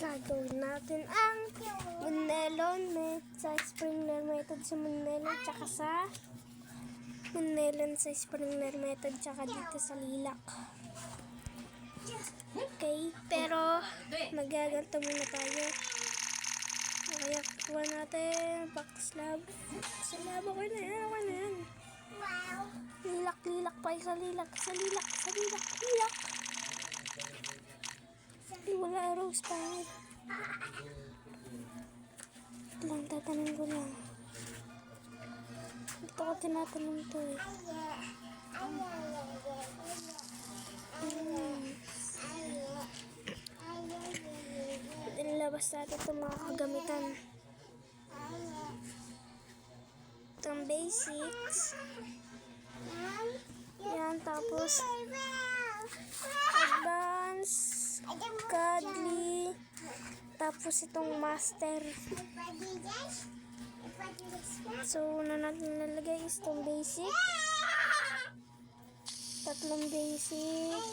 Gagawin natin ang Moonmelon sa Sprinkler method sa Moonmelon, tsaka sa Moonmelon sa Sprinkler method, tsaka dito sa lilac. Okay, pero magaganto muna tayo. Kaya kuha natin backslab. Slab, okay na yan, okay na yan. Lilac pa, sa lilac. Wala rose pa. Ito lang, tatanim ko lang. Ito ko tinatanim to eh. Nilabas natin itong mga kagamitan. Itong basics. Yan, tapos advance, godly, tapos itong master. So, una natin lalagay is itong basic. Tatlong basic.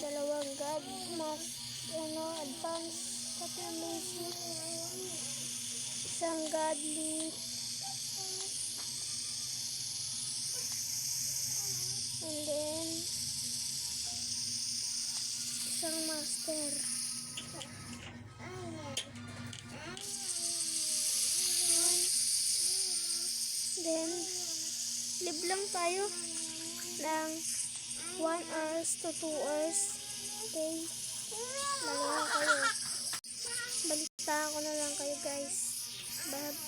Dalawang god, advance, tatlong basic. Isang godly. And then, isang master. Then, live lang tayo ng 1 hours to 2 hours. Okay? Balikan kayo. Balitaan ko na lang kayo guys. Bye.